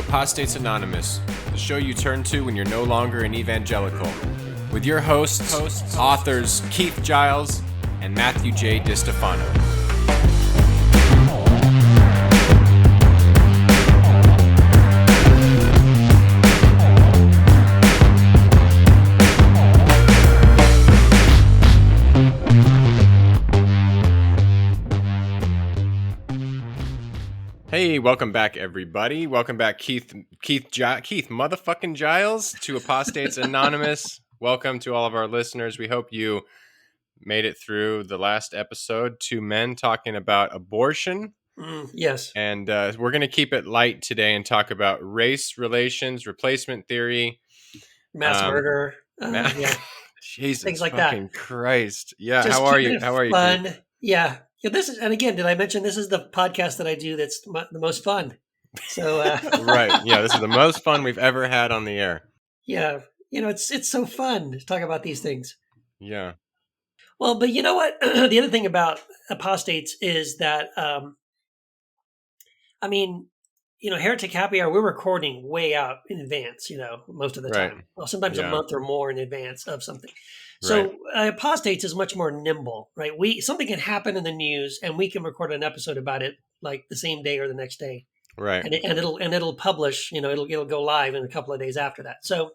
Apostates Anonymous, the show you turn to when you're no longer an evangelical. With your hosts, authors Keith Giles and Matthew J. DiStefano. Hey, welcome back, everybody. Welcome back, Keith motherfucking Giles to Apostates Anonymous. Welcome to all of our listeners. We hope you made it through the last episode, two men talking about abortion. Yes. And we're going to keep it light today and talk about race relations, replacement theory. Mass murder. Yeah. Jesus things like fucking that. Christ. Yeah, Just how are keeping you? it How are you, fun. Keith? Yeah. This is, and again, did I mention this is the podcast that I do that's the most fun? So Right. Yeah, this is the most fun we've ever had on the air. Yeah. It's so fun to talk about these things. Yeah. Well, but you know what? The other thing about apostates is that, Heretic Happy Hour, we're recording way out in advance, most of the time. Well, sometimes a month or more in advance of something. So apostates is much more nimble, right? Something can happen in the news and we can record an episode about it like the same day or the next day. Right. And it'll publish, it'll go live in a couple of days after that. So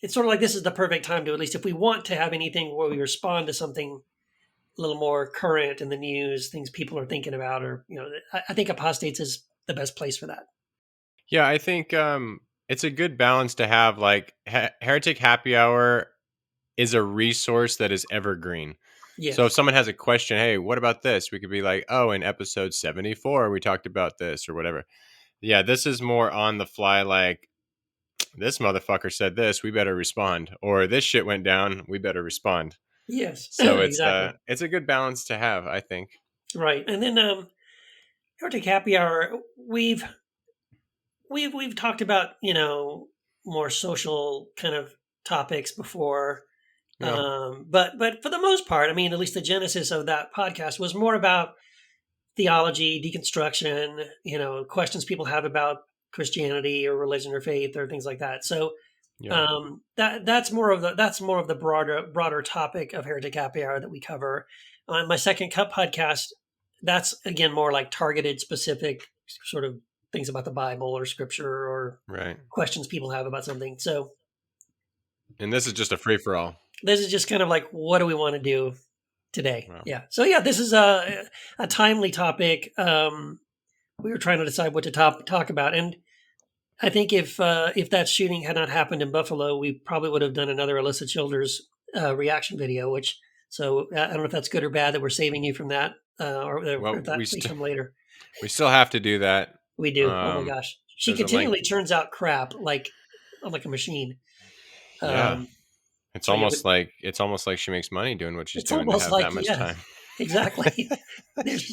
it's sort of like this is the perfect time to, at least if we want to have anything where we respond to something a little more current in the news, things people are thinking about, or, I think apostates is the best place for that. Yeah, I think it's a good balance to have. Like Heretic Happy Hour is a resource that is evergreen. Yes. So if someone has a question, hey, what about this? We could be like, oh, in episode 74, we talked about this or whatever. Yeah, this is more on the fly, like, this motherfucker said this, we better respond. Or this shit went down, we better respond. Yes. So it's exactly. It's a good balance to have, I think. Right. And then Heretic Happy Hour, we've talked about, more social kind of topics before. Yeah. But for the most part, at least the genesis of that podcast was more about theology, deconstruction, questions people have about Christianity or religion or faith or things like that. So that's more of the broader topic of Heretic Happy Hour that we cover. On my second cut podcast, that's again more like targeted, specific sort of things about the Bible or scripture or questions people have about something. So, and this is just a free for all. This is just kind of like, what do we want to do today? Wow. Yeah. So yeah, this is a timely topic. We were trying to decide what to talk about, and I think if that shooting had not happened in Buffalo, we probably would have done another Alyssa Childers reaction video. So I don't know if that's good or bad that we're saving you from that, or that may come later. We still have to do that. We do. Oh my gosh, she continually turns out crap like a machine. Yeah. It's almost like she makes money doing what she's doing to have that much time. Exactly.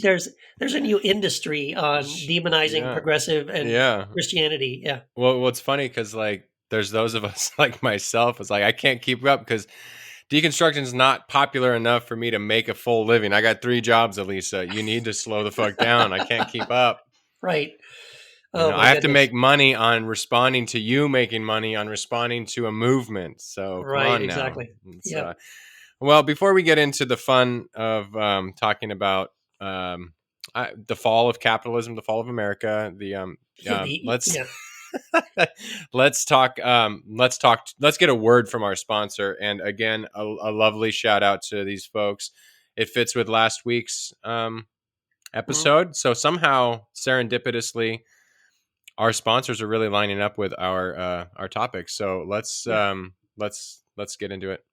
there's a new industry on demonizing progressive and Christianity. Yeah. Well, it's funny because like there's those of us like myself. It's like I can't keep up because deconstruction is not popular enough for me to make a full living. I got 3 jobs, Elisa. You need to slow the fuck down. I can't keep up. Right. I have to make money on responding to you making money on responding to a movement. So come on now. Exactly. Yeah. Well, before we get into the fun of talking about the fall of capitalism, the fall of America, let's get a word from our sponsor. And again, a lovely shout out to these folks. It fits with last week's episode. Mm-hmm. So somehow serendipitously, our sponsors are really lining up with our topics. So let's get into it.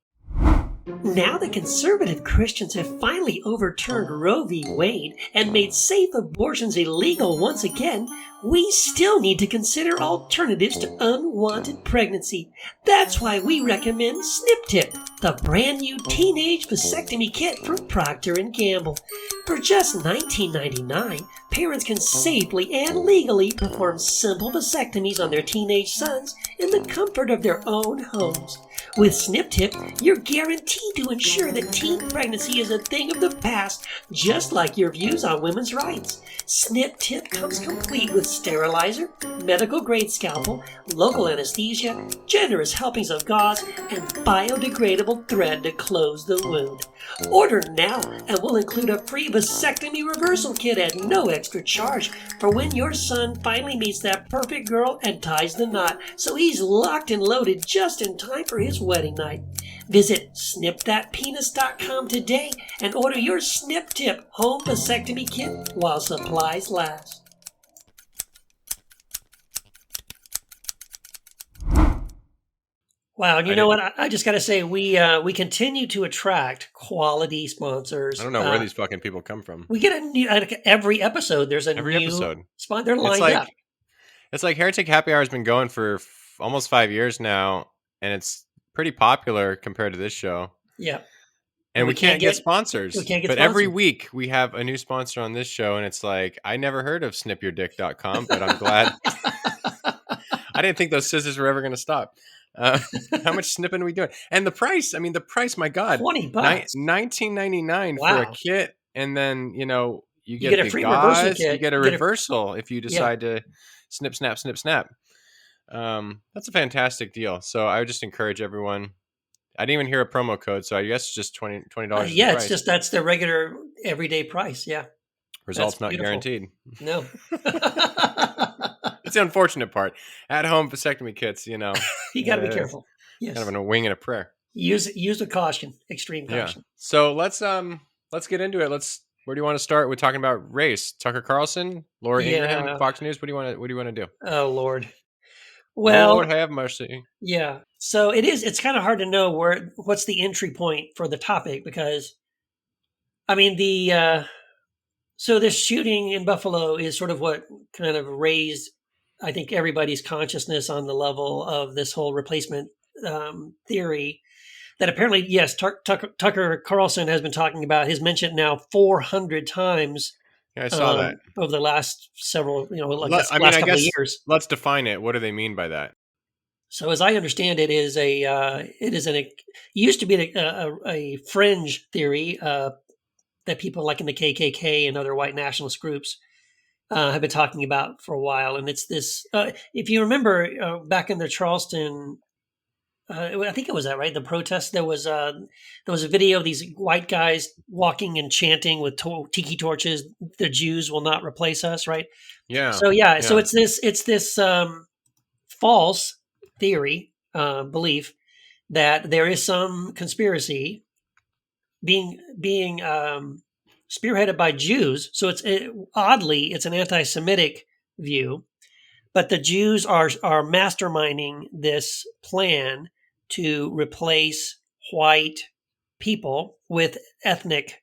Now that conservative Christians have finally overturned Roe v. Wade and made safe abortions illegal once again, we still need to consider alternatives to unwanted pregnancy. That's why we recommend Snip-Tip, the brand new teenage vasectomy kit from Procter & Gamble. For just $19.99, Parents can safely and legally perform simple vasectomies on their teenage sons in the comfort of their own homes. With Snip-Tip, you're guaranteed to ensure that teen pregnancy is a thing of the past, just like your views on women's rights. Snip-Tip comes complete with sterilizer, medical-grade scalpel, local anesthesia, generous helpings of gauze, and biodegradable thread to close the wound. Order now and we'll include a free vasectomy reversal kit at no extra charge for when your son finally meets that perfect girl and ties the knot so he's locked and loaded just in time for his wedding night. Visit snipthatpenis.com today and order your Snip-Tip home vasectomy kit while supplies last. Wow, and you know what? I just got to say, we continue to attract quality sponsors. I don't know where these fucking people come from. We get a new every episode. There's a new sponsor. They're lined up. It's like Heretic Happy Hour has been going for almost 5 years now, and it's pretty popular compared to this show. Yeah. And we can't get sponsors. We can't get but sponsors. Every week we have a new sponsor on this show, and it's like, I never heard of snipyourdick.com, but I'm glad. I didn't think those scissors were ever going to stop. How much snipping are we doing? And the price, my God. $20. $19.99 for a kit. And then, you get a free reversal kit. You get a reversal if you decide to snip, snap, snip, snap. That's a fantastic deal. So I would just encourage everyone. I didn't even hear a promo code, so I guess it's just $20. Yeah, it's just that's the regular everyday price. Yeah. Results not guaranteed. No. It's the unfortunate part. At home vasectomy kits, you got to be careful. Yes. Kind of a wing and a prayer. Use with caution, extreme caution. Yeah. So let's get into it. Where do you want to start with talking about race? Tucker Carlson, Laura Ingraham, Fox News. What do you want to do? Oh Lord. Well, Lord have mercy. Yeah. So it's kind of hard to know what's the entry point for the topic because, so this shooting in Buffalo is sort of what kind of raised, I think, everybody's consciousness on the level of this whole replacement theory that apparently, yes, Tucker Carlson has been talking about. He's mentioned now 400 times. Yeah, I saw that over the last several, last couple of years. Let's define it. What do they mean by that? So, as I understand it, it used to be a fringe theory that people like in the KKK and other white nationalist groups have been talking about for a while, and it's this. If you remember back in the Charleston. I think it was that, right? The protest. There was a video of these white guys walking and chanting with tiki torches. The Jews will not replace us, right? Yeah. So so it's this false theory, belief that there is some conspiracy being spearheaded by Jews. So oddly, it's an anti-Semitic view, but the Jews are masterminding this plan to replace white people with ethnic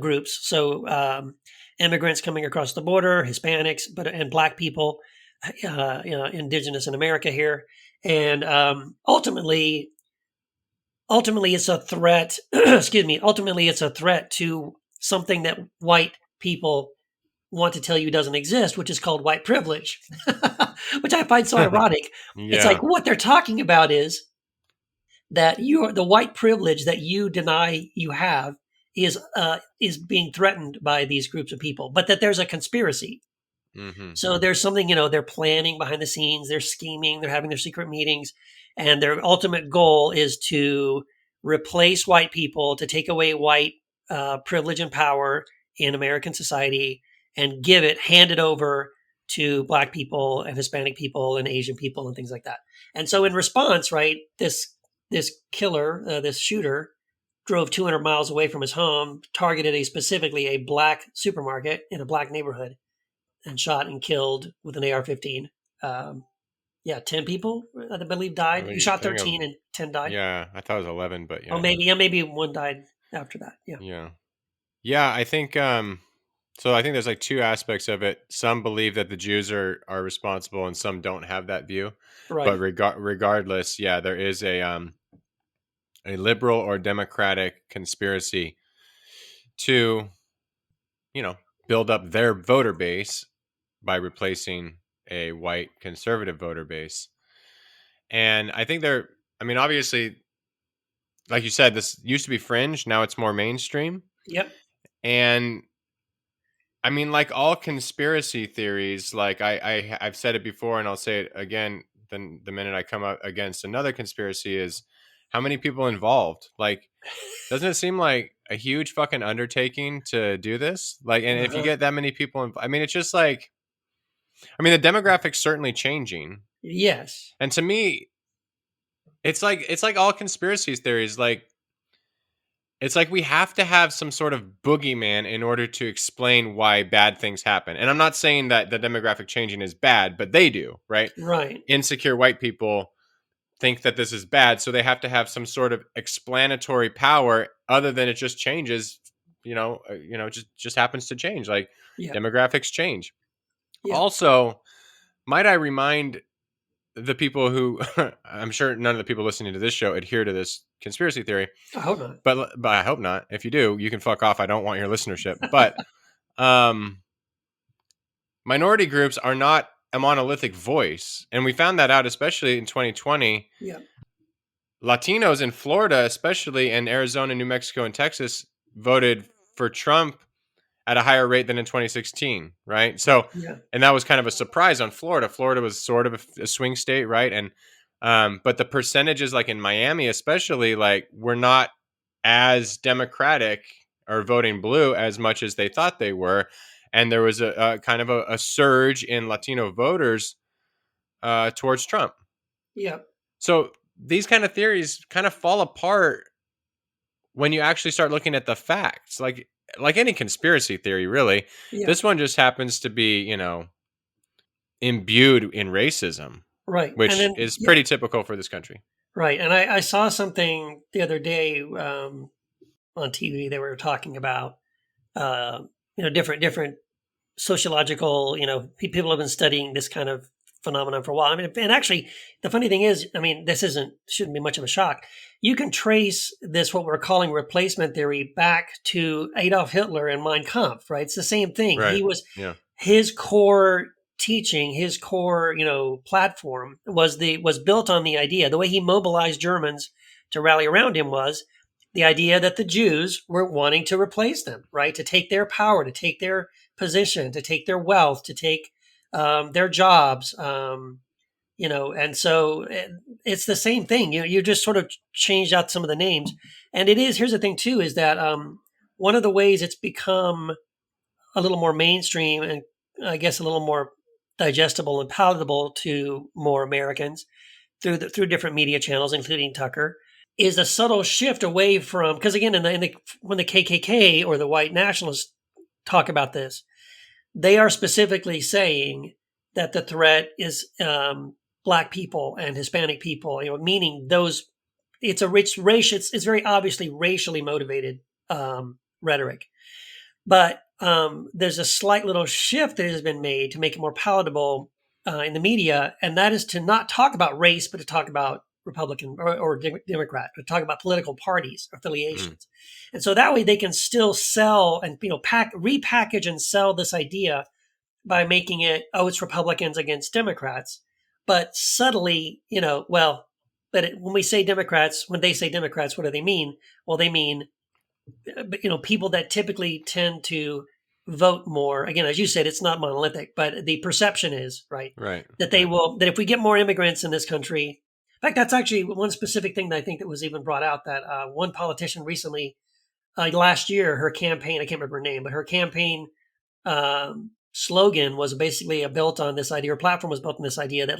groups. So immigrants coming across the border, Hispanics, and Black people, indigenous in America here. And ultimately, it's a threat. Excuse me. Ultimately, it's a threat to something that white people want to tell you doesn't exist, which is called white privilege, which I find so ironic. Yeah. It's like what they're talking about is that the white privilege that you deny you have is being threatened by these groups of people, but that there's a conspiracy. Mm-hmm. So there's something, they're planning behind the scenes, they're scheming, they're having their secret meetings, and their ultimate goal is to replace white people, to take away white privilege and power in American society and hand it over to Black people and Hispanic people and Asian people and things like that. And so in response, right, this killer, this shooter, drove 200 miles away from his home, targeted specifically a Black supermarket in a Black neighborhood, and shot and killed with an AR-15. 10 people, I believe, died. He shot 13 and 10 died. Yeah, I thought it was 11, but yeah. Oh, maybe one died after that. Yeah. Yeah, I think so I think there's like two aspects of it. Some believe that the Jews are responsible and some don't have that view. Right. But regardless, there is a liberal or democratic conspiracy to, build up their voter base by replacing a white conservative voter base. And I think I mean, obviously, like you said, this used to be fringe. Now it's more mainstream. Yep. And I mean, like all conspiracy theories, like I've said it before and I'll say it again. Then the minute I come up against another conspiracy is how many people involved. Like, doesn't it seem like a huge fucking undertaking to do this? Like, and if you Uh-huh. get that many people, I mean, it's just like, I mean, the demographics certainly changing. Yes. And to me, it's like all conspiracy theories. Like, it's like we have to have some sort of boogeyman in order to explain why bad things happen. And I'm not saying that the demographic changing is bad, but they do, right? Right. Insecure white people think that this is bad, so they have to have some sort of explanatory power other than it just changes, just happens to change. Like Yep. demographics change. Yep. Also, might I remind the people who I'm sure none of the people listening to this show adhere to this conspiracy theory, I hope not. but I hope not. If you do, you can fuck off. I don't want your listenership. But um, minority groups are not a monolithic voice, and we found that out especially in 2020. Yep. Latinos in Florida, especially in Arizona, New Mexico, and Texas, voted for Trump at a higher rate than in 2016, right? So, Yeah. and that was kind of a surprise on Florida. Florida was sort of a swing state, right? And but the percentages, like in Miami, especially, like were not as democratic or voting blue as much as they thought they were, and there was a kind of a surge in Latino voters towards Trump. Yep. So these kind of theories kind of fall apart when you actually start looking at the facts. Like any conspiracy theory, really. Yep. This one just happens to be, imbued in racism, Right. And which then is yeah. pretty typical for this country. Right. And I saw something the other day on TV. They were talking about different sociological, people have been studying this kind of phenomenon for a while. I mean, and actually, the funny thing is, I mean, this shouldn't be much of a shock. You can trace this, what we're calling replacement theory, back to Adolf Hitler and Mein Kampf, right? It's the same thing. Right. Yeah. His core teaching, his core, platform was built on the idea. The way he mobilized Germans to rally around him was the idea that the Jews were wanting to replace them, right? To take their power, to take their position, to take their wealth, to take their jobs, and so it's the same thing. You just sort of changed out some of the names, and it is. Here's the thing too: is that one of the ways it's become a little more mainstream and I guess a little more digestible and palatable to more Americans through different media channels, including Tucker, is a subtle shift away from, because again, when the KKK or the white nationalists talk about this, they are specifically saying that the threat is Black people and Hispanic people, meaning those. It's a rich race. It's very obviously racially motivated rhetoric, but there's a slight little shift that has been made to make it more palatable in the media, and that is to not talk about race, but to talk about Republican or Democrat, to talk about political parties, affiliations. And so that way they can still sell and, repackage and sell this idea by making it, oh, it's Republicans against Democrats. But subtly, when they say Democrats, what do they mean? Well, they mean, people that typically tend to vote more. Again, as you said, it's not monolithic, but the perception is, right? Right. That they will, that if we get more immigrants in this country, in fact, that's actually one specific thing that I think that was even brought out, that one politician recently, last year, her campaign, I can't remember her name, but her campaign slogan was basically built on this idea, her platform was built on this idea that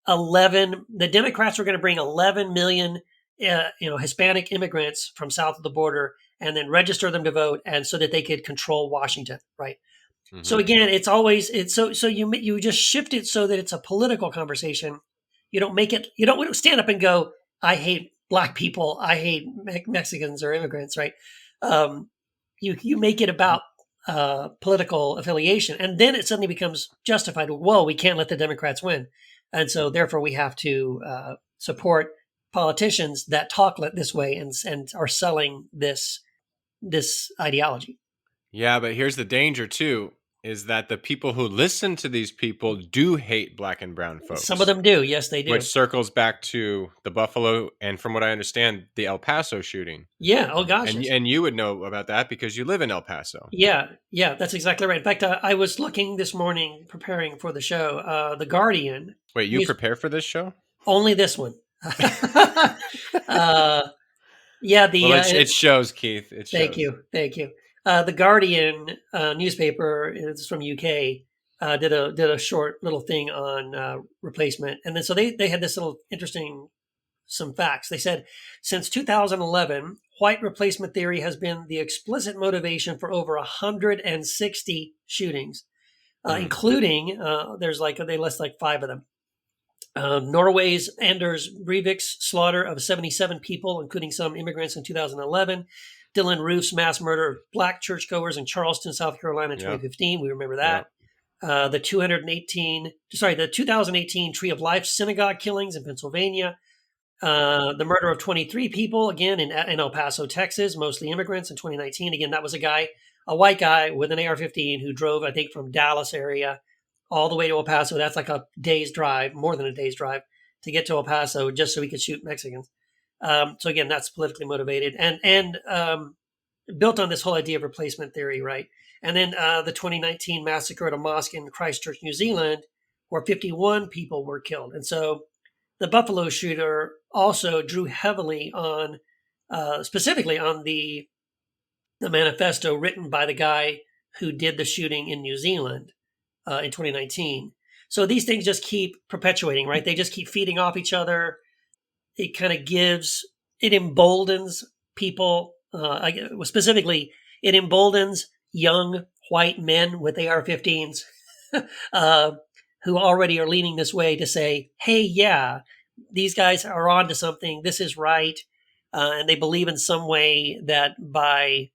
the Democrats were going to bring 11 million, Hispanic immigrants from south of the border and then register them to vote, and so that they could control Washington, right? Mm-hmm. So again, you just shift it so that it's a political conversation. You don't stand up and go, I hate Black people, I hate Mexicans or immigrants, right? You make it about political affiliation, and then it suddenly becomes justified. Whoa, we can't let the Democrats win, and so therefore we have to support politicians that talk this way and are selling this ideology. Yeah, but here's the danger too, is that the people who listen to these people do hate black and brown Some of folks, them do. Yes, they which do. circles back to the Buffalo and, from what I understand, the El Paso shooting. Yeah. Oh gosh. And you would know about that because you live in El Paso. Yeah. Yeah. That's exactly right. In fact, I was looking this morning preparing for the show. The Guardian Wait, you news, prepare for this show? only this one. uh, yeah. Well, it shows, Keith. It Thank shows. you. Thank you. The Guardian newspaper, it's from UK, did a short little thing on replacement, and then so they had this little interesting some facts. They said since 2011, white replacement theory has been the explicit motivation for over 160 shootings, Mm, including there's like they list like 5 of them. Norway's Anders Breivik's slaughter of 77 people, including some immigrants in 2011. Dylan Roof's mass murder of black churchgoers in Charleston, South Carolina in yeah. 2015. We remember Yeah. that. The 2018 Tree of Life synagogue killings in Pennsylvania. The murder of 23 people, again, in El Paso, Texas, mostly immigrants in 2019. Again, that was a white guy with an AR-15 who drove, I think, from Dallas area all the way to El Paso. That's like a day's drive, more than a day's drive, to get to El Paso just so he could shoot Mexicans. So again, that's politically motivated and built on this whole idea of replacement theory, right? And then the 2019 massacre at a mosque in Christchurch, New Zealand, where 51 people were killed. And so the Buffalo shooter also drew heavily on, specifically on the manifesto written by the guy who did the shooting in New Zealand in 2019. So these things just keep perpetuating, right? They just keep feeding off each other. It kind of it emboldens people. Specifically, it emboldens young white men with AR-15s who already are leaning this way to say, hey, yeah, these guys are onto something. This is right. And they believe in some way that by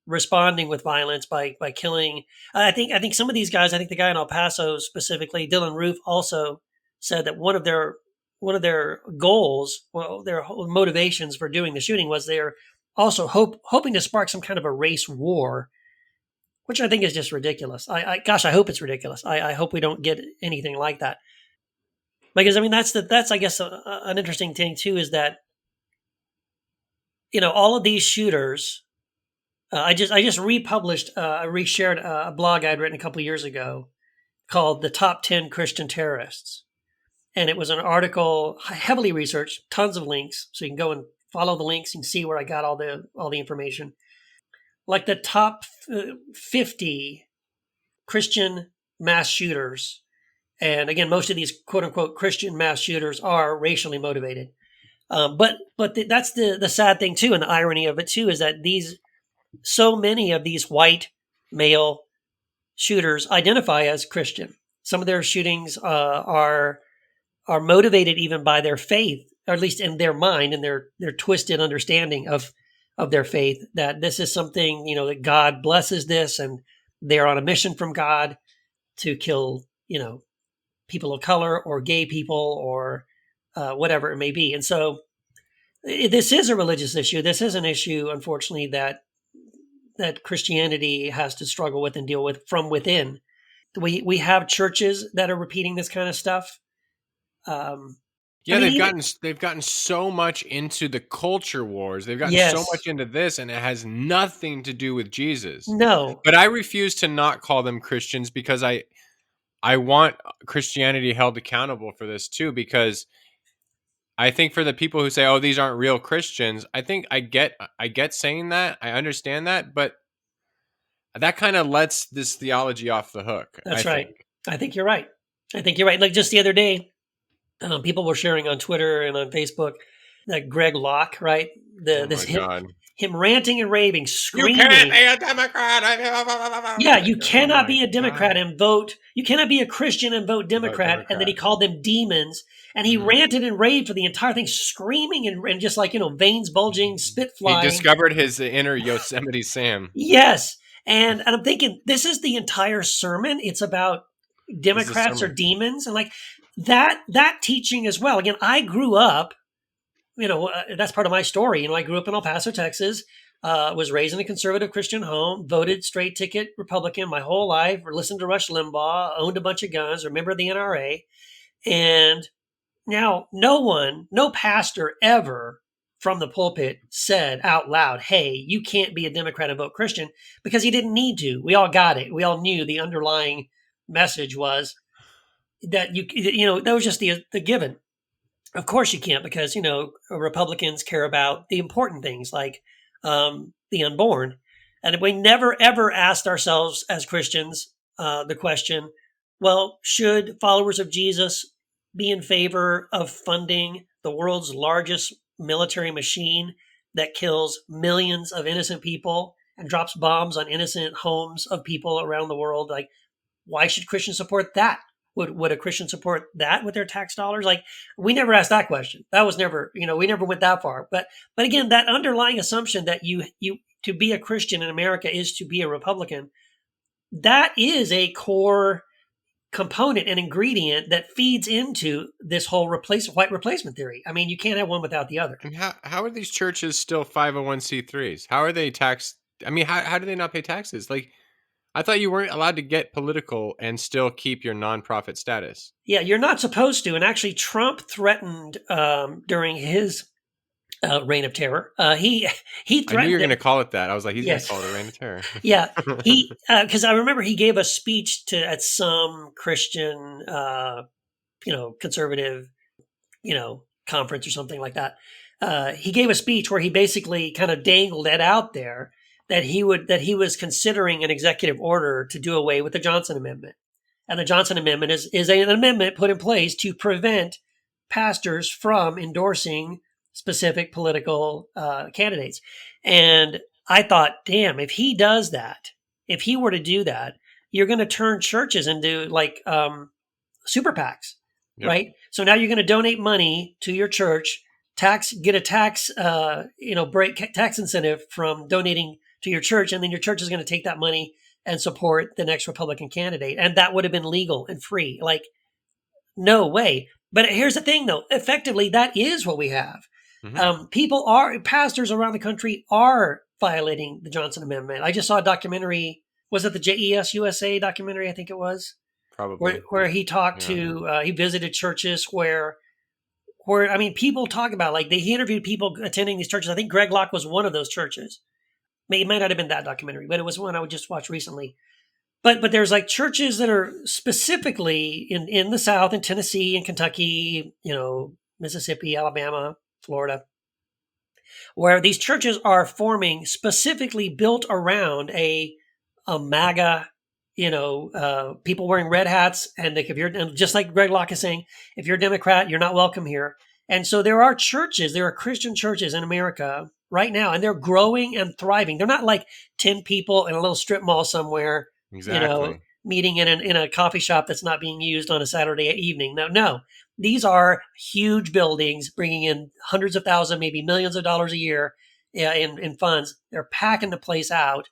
responding with violence, by killing, I think some of these guys, I think the guy in El Paso specifically, Dylan Roof, also said that one of their goals, well, their motivations for doing the shooting was they're also hoping to spark some kind of a race war, which I think is just ridiculous. Gosh, I hope it's ridiculous. I hope we don't get anything like that. Because I mean, that's I guess an interesting thing too is that all of these shooters. I just republished, reshared a blog I'd written a couple of years ago called "The Top 10 Christian Terrorists," and it was an article heavily researched, tons of links, so you can go and follow the links and see where I got all the information. Like the top 50 Christian mass shooters, and again, most of these quote unquote Christian mass shooters are racially motivated. But that's the sad thing too, and the irony of it too is that so many of these white male shooters identify as Christian. Some of their shootings are motivated even by their faith, or at least in their mind and their twisted understanding of their faith, that this is something, that God blesses this and they're on a mission from God to kill, people of color or gay people or whatever it may be. And so this is a religious issue. This is an issue, unfortunately, that Christianity has to struggle with and deal with from within. We have churches that are repeating this kind of stuff. Yeah, they've gotten so much into the culture wars. They've gotten so Yes. much into this, and it has nothing to do with Jesus. No. But I refuse to not call them Christians because I want Christianity held accountable for this too, because I think for the people who say, "Oh, these aren't real Christians," I think I get saying that. I understand that, but that kind of lets this theology off the hook, I That's right. think. I think you're right. Like just the other day, people were sharing on Twitter and on Facebook that Greg Locke, right? Oh my God. Him ranting and raving, You screaming. can't be a Democrat. Yeah, you Oh cannot my be a Democrat God. and vote. You cannot be a Christian and vote Democrat. And then he called them demons. And he Mhm. ranted and raved for the entire thing, screaming and just like, veins bulging, spit He flying. discovered his inner Yosemite Sam. Yes. And I'm thinking, this is the entire sermon. It's about Democrats or demons. And like that teaching as well. Again, I grew up that's part of my story. I grew up in El Paso, Texas. Was raised in a conservative Christian home, voted straight ticket Republican my whole life, listened to Rush Limbaugh, owned a bunch of guns, remember the NRA. And now no pastor ever from the pulpit said out loud, hey, you can't be a Democrat and vote Christian, because he didn't need to. We all got it. We all knew the underlying message was that that was just the given. Of course you can't, because Republicans care about the important things like the unborn, and we never ever asked ourselves as Christians the question, well, should followers of Jesus be in favor of funding the world's largest military machine that kills millions of innocent people and drops bombs on innocent homes of people around the world? Like, why should Christians support that? Would a Christian support that with their tax dollars? Like, we never asked that question. That was never, we never went that far. But again, that underlying assumption that you to be a Christian in America is to be a Republican, that is a core component and ingredient that feeds into this whole white replacement theory. I mean, you can't have one without the other. And how are these churches still 501c3s? How are they taxed? I mean, how do they not pay taxes? Like, I thought you weren't allowed to get political and still keep your nonprofit status. Yeah, you're not supposed to. And actually, Trump threatened during his reign of terror. He threatened. I knew you were going to call it that. I was like, he's Yes. going to call it a reign of terror. Yeah, because I remember he gave a speech at some Christian, conservative, conference or something like that. He gave a speech where he basically kind of dangled it out there that he was considering an executive order to do away with the Johnson Amendment. And the Johnson Amendment is an amendment put in place to prevent pastors from endorsing specific political candidates. And I thought, damn, if he does that, if he were to do that, you're going to turn churches into like super PACs, Yep. right? So now you're going to donate money to your church, get a tax tax incentive from donating to your church, and then your church is going to take that money and support the next Republican candidate, and that would have been legal and free. Like, no way. But here's the thing, though. Effectively, that is what we have. Mm-hmm. Pastors around the country are violating the Johnson Amendment. I just saw a documentary. Was it the JES USA documentary? I think it was. Probably. Where he talked to, he visited churches where I mean, people talk about, like, he interviewed people attending these churches. I think Greg Locke was one of those churches. It might not have been that documentary, but it was one I would just watch recently. But there's like churches that are specifically in the South, in Tennessee and Kentucky, Mississippi, Alabama, Florida, where these churches are forming specifically built around a MAGA, people wearing red hats. And and just like Greg Locke is saying, if you're a Democrat, you're not welcome here. And so there are Christian churches in America right now, and they're growing and thriving. They're not like 10 people in a little strip mall somewhere, Exactly. Meeting in a coffee shop that's not being used on a Saturday evening. No. These are huge buildings bringing in hundreds of thousands, maybe millions of dollars a year in funds. They're packing the place out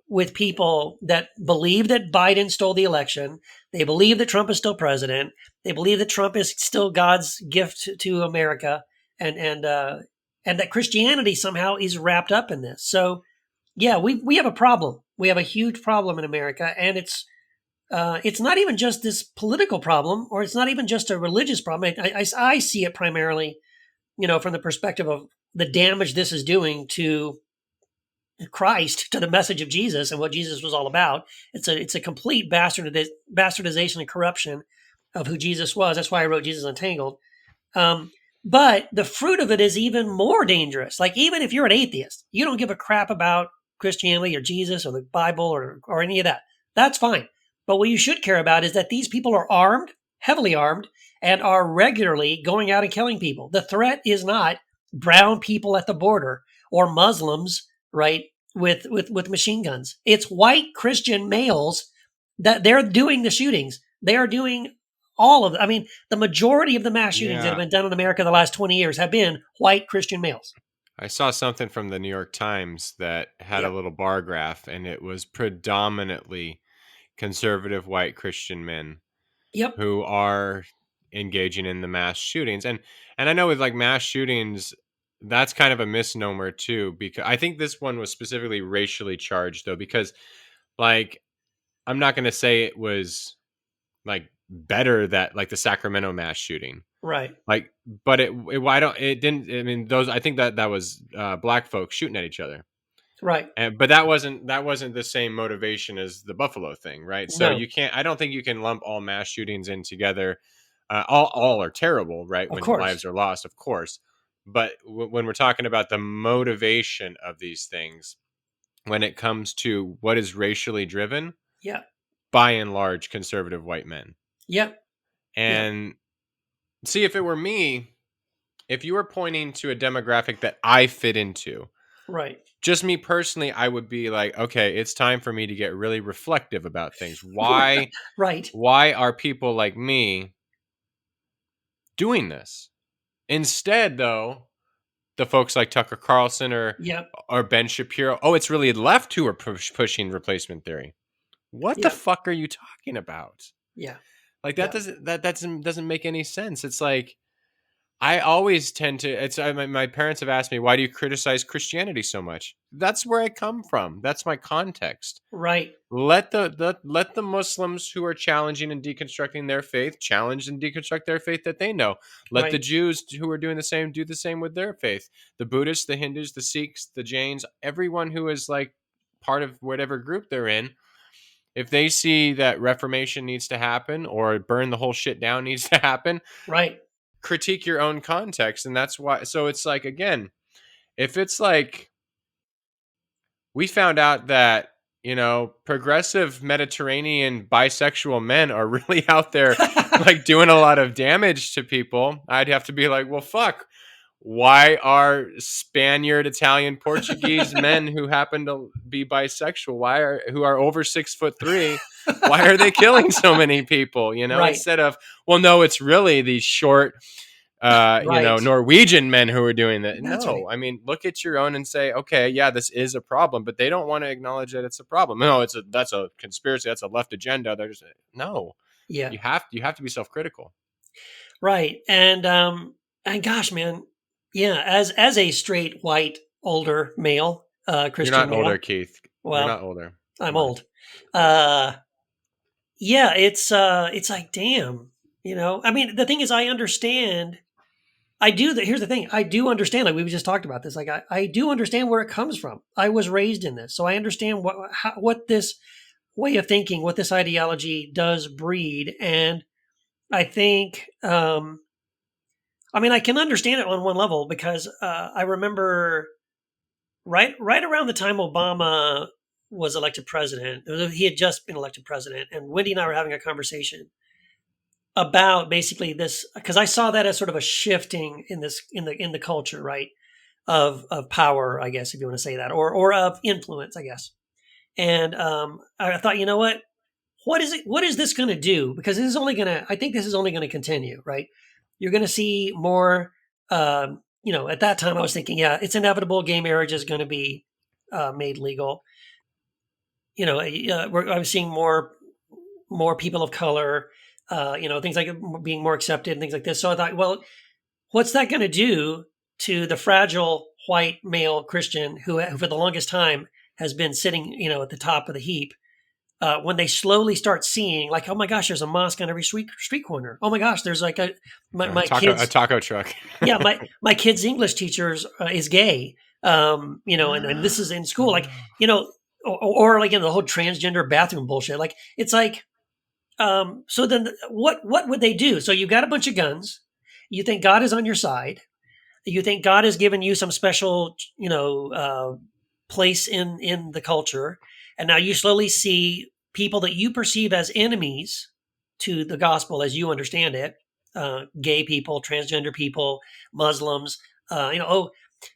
with people that believe that Biden stole the election. They believe that Trump is still president. They believe that Trump is still God's gift to America, and that Christianity somehow is wrapped up in this. So, yeah, we have a problem. We have a huge problem in America, and it's not even just this political problem, or it's not even just a religious problem. I see it primarily, from the perspective of the damage this is doing to Christ, to the message of Jesus and what Jesus was all about. It's a complete bastardization and corruption of who Jesus was. That's why I wrote Jesus Untangled. But the fruit of it is even more dangerous. Like, even if you're an atheist, you don't give a crap about Christianity or Jesus or the Bible or any of that. That's fine. But what you should care about is that these people are armed, heavily armed, and are regularly going out and killing people. The threat is not brown people at the border or Muslims, right, with machine guns. It's white Christian males that they're doing the shootings. They are doing all of it. I mean, the majority of the mass shootings that have been done in America in the last 20 years have been white Christian males. I saw something from the New York Times that had a little bar graph, and it was predominantly conservative white Christian men who are engaging in the mass shootings. And I know with like mass shootings, that's kind of a misnomer too, because I think this one was specifically racially charged though, because like I'm not going to say it was like better that like the Sacramento mass shooting, Right. like, but it didn't. I mean, those I think that was black folks shooting at each other. Right. And but that wasn't the same motivation as the Buffalo thing, right? So No, you can't. I don't think you can lump all mass shootings in together. All are terrible, right? of When course. lives are lost, of course. But when we're talking about the motivation of these things, when it comes to what is racially driven, Yeah. by and large, conservative white men. Yep. Yeah. And see, if it were me, if you were pointing to a demographic that I fit into, Right. just me personally, I would be like, okay, it's time for me to get really reflective about things. Why Right. are people like me doing this? Instead, though, the folks like Tucker Carlson Yep. or Ben Shapiro, oh, it's really left who are pushing replacement theory. What the Yep. fuck are you talking about? Yeah. Like that Yeah. doesn't make any sense. It's like I always tend to. It's my parents have asked me, why do you criticize Christianity so much? That's where I come from. That's my context. Right. Let the Muslims who are challenging and deconstructing their faith challenge and deconstruct their faith that they know. Let the Right. Jews who are doing the same do the same with their faith. The Buddhists, the Hindus, the Sikhs, the Jains, everyone who is like part of whatever group they're in, if they see that reformation needs to happen or burn the whole shit down needs to happen, Right. critique your own context. And that's why. So it's like, again, if it's like we found out that, progressive Mediterranean bisexual men are really out there like doing a lot of damage to people, I'd have to be like, well, fuck. Why are Spaniard, Italian, Portuguese men who happen to be bisexual, who are over 6'3", why are they killing so many people? Right. Instead of, well, no, it's really these short, Right. Norwegian men who are doing that. That's right. No, I mean, look at your own and say, okay, yeah, this is a problem, but they don't want to acknowledge that it's a problem. No, that's a conspiracy. That's a left agenda. They're just no. Yeah. You have to be self-critical. Right. And gosh, man, yeah, as a straight white older male, You're Christian not older, male, Keith. You're well, not older. I'm Come on. old. Uh yeah, it's like damn, I mean, the thing is I understand. Here's the thing. I do understand, like we just talked about this. Like I do understand where it comes from. I was raised in this. So I understand what this way of thinking, what this ideology does breed. And I think I mean, I can understand it on one level because I remember right around the time Obama was elected president. He had just been elected president, and Wendy and I were having a conversation about basically this because I saw that as sort of a shifting in the culture, right, of power, I guess, if you want to say that, or of influence, I guess. And I thought, you know what is it? What is this going to do? Because this is only going to. I think this is only going to continue, right? You're going to see more. At that time, I was thinking, yeah, it's inevitable. Gay marriage is going to be made legal. I was seeing more people of color. Things like being more accepted and things like this. So I thought, well, what's that going to do to the fragile white male Christian who for the longest time has been sitting, at the top of the heap? When they slowly start seeing, like, oh my gosh, there's a mosque on every street corner. Oh my gosh, there's like my A kids. taco truck. Yeah, my kid's English teacher is gay. And this is in school, like, or like the whole transgender bathroom bullshit. Like, it's like, so then what would they do? So you've got a bunch of guns. You think God is on your side. You think God has given you some special, place in the culture, and now you slowly see people that you perceive as enemies to the gospel as you understand it, gay people, transgender people, Muslims,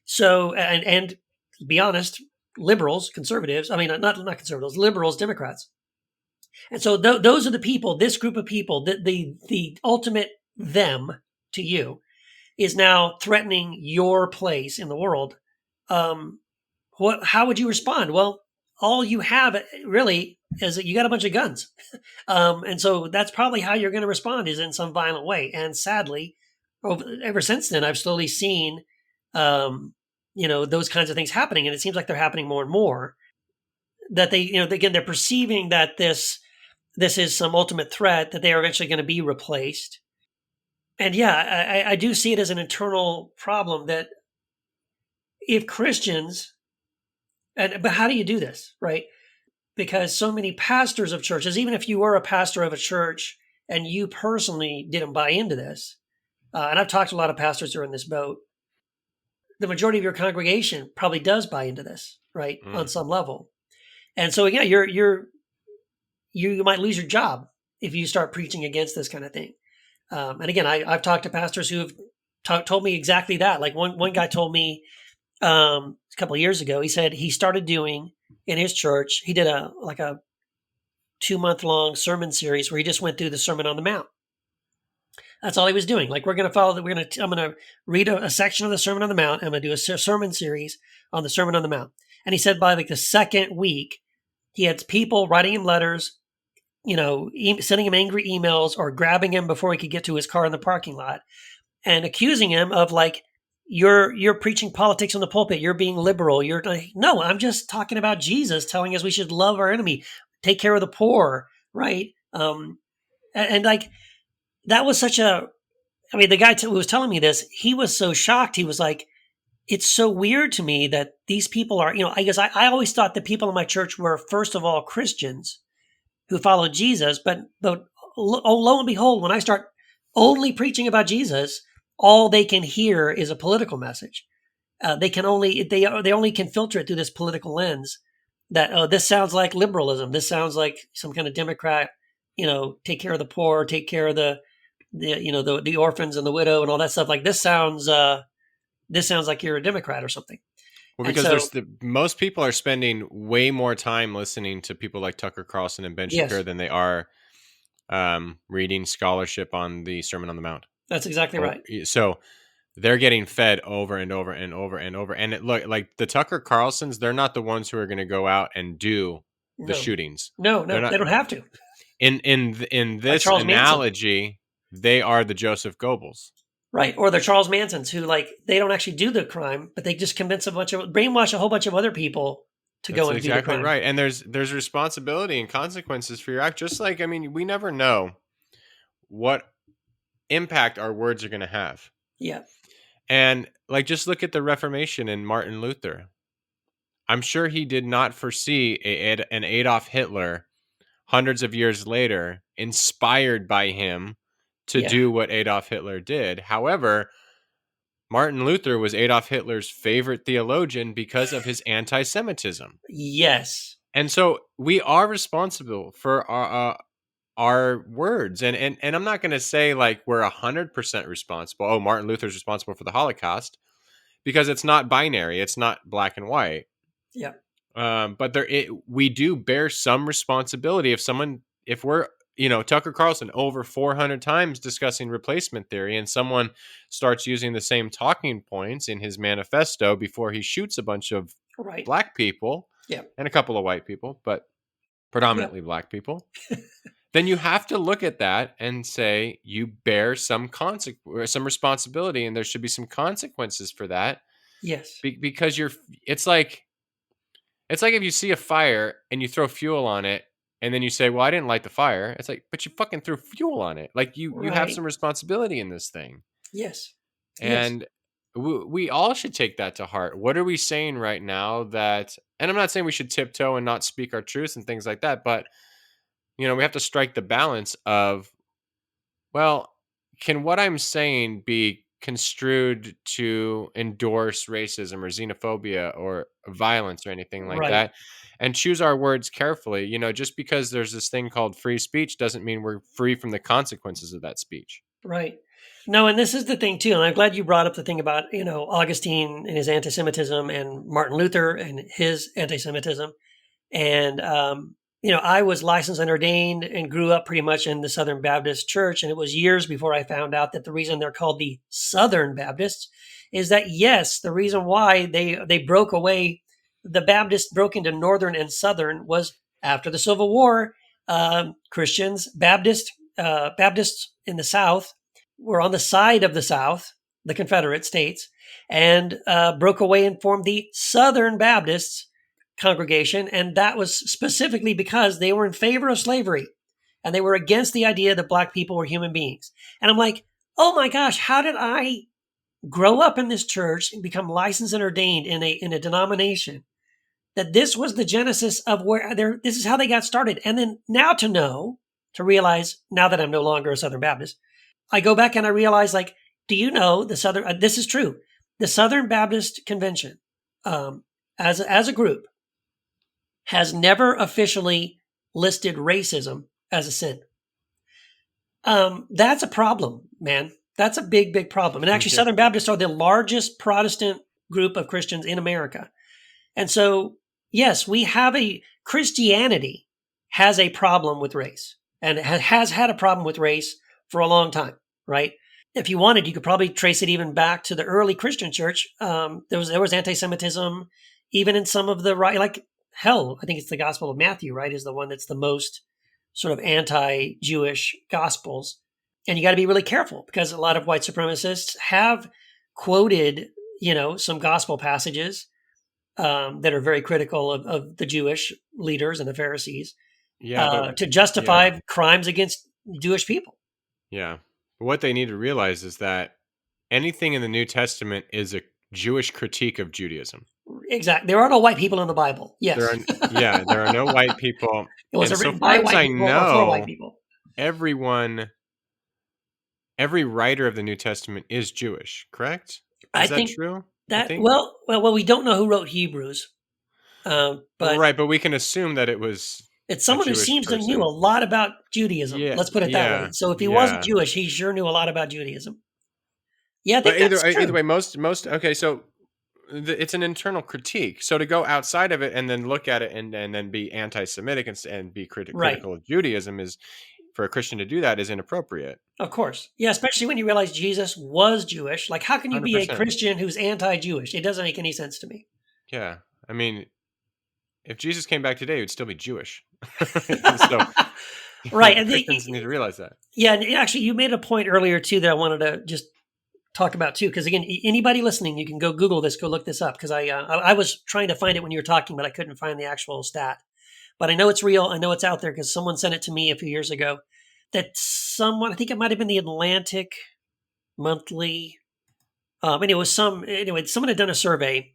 so and to be honest, liberals, conservatives. I mean, not conservatives, liberals, Democrats. And so those are the people. This group of people, the ultimate them to you, is now threatening your place in the world. How would you respond? Well, all you have really is that you got a bunch of guns. And so that's probably how you're going to respond, is in some violent way. And sadly, ever since then, I've slowly seen those kinds of things happening. And it seems like they're happening more and more, that again, they're perceiving that this is some ultimate threat, that they are eventually going to be replaced. And yeah, I do see it as an internal problem that if Christians, but how do you do this, right? Because so many pastors of churches, even if you were a pastor of a church and you personally didn't buy into this, and I've talked to a lot of pastors who are in this boat, the majority of your congregation probably does buy into this, right, on some level. And so, yeah, you might lose your job if you start preaching against this kind of thing. And again, I've talked to pastors who have told me exactly that. Like one guy told me a couple of years ago, he said he started doing in his church, he did a 2-month-long sermon series where he just went through the Sermon on the Mount. That's all he was doing. Like, I'm going to read a section of the Sermon on the Mount. I'm going to do a sermon series on the Sermon on the Mount. And he said by the second week, he had people writing him letters, sending him angry emails or grabbing him before he could get to his car in the parking lot and accusing him of you're preaching politics on the pulpit. You're being liberal. You're like, no, I'm just talking about Jesus telling us we should love our enemy, take care of the poor, right? And that was the guy who was telling me this, he was so shocked. He was like, it's so weird to me that these people are, I guess I always thought the people in my church were, first of all, Christians who followed Jesus. But lo and behold, when I start only preaching about Jesus, all they can hear is a political message. They only can filter it through this political lens that, this sounds like liberalism. This sounds like some kind of Democrat, take care of the poor, take care of the orphans and the widow and all that stuff. Like this sounds like you're a Democrat or something. Well, because most people are spending way more time listening to people like Tucker Carlson and Ben Shapiro than they are reading scholarship on the Sermon on the Mount. That's exactly right. So they're getting fed over and over and over and over. And like the Tucker Carlsons, they're not the ones who are going to go out and do the shootings. No, they don't have to. In this analogy, they are the Joseph Goebbels. Right. Or they're Charles Mansons who they don't actually do the crime, but they just brainwash a whole bunch of other people to go and do the crime. Exactly right. And there's responsibility and consequences for your act. Just like, we never know what impact our words are going to have. Yeah. And just look at the Reformation and Martin Luther. I'm sure he did not foresee an Adolf Hitler hundreds of years later, inspired by him to do what Adolf Hitler did. However, Martin Luther was Adolf Hitler's favorite theologian because of his anti-Semitism. Yes. And so we are responsible for our words. And I'm not going to say we're 100% responsible. Oh, Martin Luther's responsible for the Holocaust, because it's not binary. It's not black and white. Yeah. But we do bear some responsibility if we're, Tucker Carlson over 400 times discussing replacement theory, and someone starts using the same talking points in his manifesto before he shoots a bunch of black people and a couple of white people, but predominantly black people, then you have to look at that and say you bear some responsibility, and there should be some consequences for that. Yes. Because it's like if you see a fire and you throw fuel on it, and then you say, well, I didn't light the fire. It's like, but you fucking threw fuel on it. You have some responsibility in this thing. Yes. And we all should take that to heart. What are we saying right now and I'm not saying we should tiptoe and not speak our truths and things like that, but, we have to strike the balance of, well, can what I'm saying be construed to endorse racism or xenophobia or violence or anything like that? And choose our words carefully. Just because there's this thing called free speech doesn't mean we're free from the consequences of that speech. Right. No, and this is the thing too, and I'm glad you brought up the thing about, Augustine and his anti-Semitism and Martin Luther and his anti-Semitism. And, I was licensed and ordained and grew up pretty much in the Southern Baptist Church. And it was years before I found out that the reason they're called the Southern Baptists is that, yes, the reason why they broke away, the Baptists broke into Northern and Southern, was after the Civil War. Christians, Baptists in the South were on the side of the South. the Confederate States, and broke away and formed the Southern Baptists congregation. And that was specifically because they were in favor of slavery and they were against the idea that black people were human beings. And I'm like, oh my gosh, how did I grow up in this church and become licensed and ordained in a denomination that this was the genesis of where this is how they got started? And then now to realize now that I'm no longer a Southern Baptist, I go back and I realize, like, do you know the Southern, this is true. The Southern Baptist Convention, as a group, has never officially listed racism as a sin. That's a problem, man. That's a big, big problem. And actually, Southern Baptists are the largest Protestant group of Christians in America. And so, yes, Christianity has a problem with race and has had a problem with race for a long time, right? If you wanted, you could probably trace it even back to the early Christian church. There was anti-Semitism, even in some of the right, like hell, I think it's the Gospel of Matthew, right, is the one that's the most sort of anti-Jewish gospels. And you got to be really careful because a lot of white supremacists have quoted, some gospel passages that are very critical of the Jewish leaders and the Pharisees to justify crimes against Jewish people. Yeah. But what they need to realize is that anything in the New Testament is a Jewish critique of Judaism. Exactly. There are no white people in the Bible. Yes. There are no white people. It wasn't written by white people or for white people. Every writer of the New Testament is Jewish, correct? Is that true? Well, we don't know who wrote Hebrews. But we can assume that it was. It's someone who seems to knew a lot about Judaism. Yeah, let's put it that way. So if he wasn't Jewish, he sure knew a lot about Judaism. Yeah, I think that's true. Either way, most okay. So it's an internal critique. So to go outside of it and then look at it and then be anti-Semitic and be critical of Judaism is, for a Christian to do that, is inappropriate. Of course. Yeah, especially when you realize Jesus was Jewish. Like, how can you be 100%. A Christian who's anti-Jewish? It doesn't make any sense to me. Yeah. I mean, if Jesus came back today, he would still be Jewish. Right. And Christians need to realize that. Yeah. And actually, you made a point earlier, too, that I wanted to just talk about, too. Because, again, anybody listening, you can go Google this, go look this up. Because I was trying to find it when you were talking, but I couldn't find the actual stat. But I know it's real. I know it's out there because someone sent it to me a few years ago. That someone, I think it might have been the Atlantic Monthly. Someone had done a survey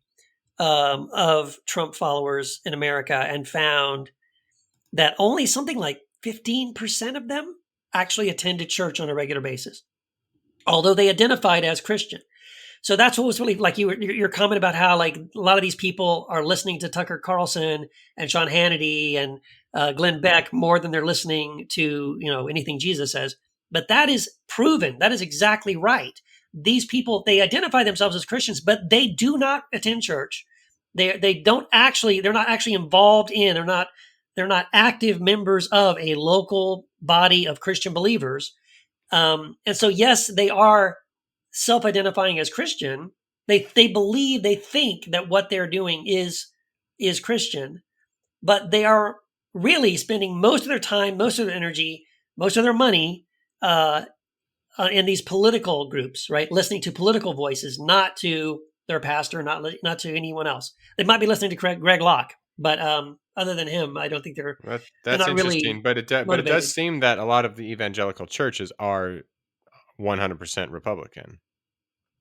of Trump followers in America and found that only something like 15% of them actually attended church on a regular basis, although they identified as Christian. So that's what was really like your comment about how like a lot of these people are listening to Tucker Carlson and Sean Hannity and Glenn Beck more than they're listening to anything Jesus says. But that is proven. That is exactly right. These people, they identify themselves as Christians, but they do not attend church. They're not actually involved in. They're not active members of a local body of Christian believers. And so yes, they are self-identifying as Christian. They think that what they're doing is Christian, but they are really spending most of their time, most of their energy, most of their money in these political groups, right? Listening to political voices, not to their pastor, not to anyone else. They might be listening to Greg Locke, but other than him, I don't think they're. That's not interesting, really but it does seem that a lot of the evangelical churches are 100% Republican.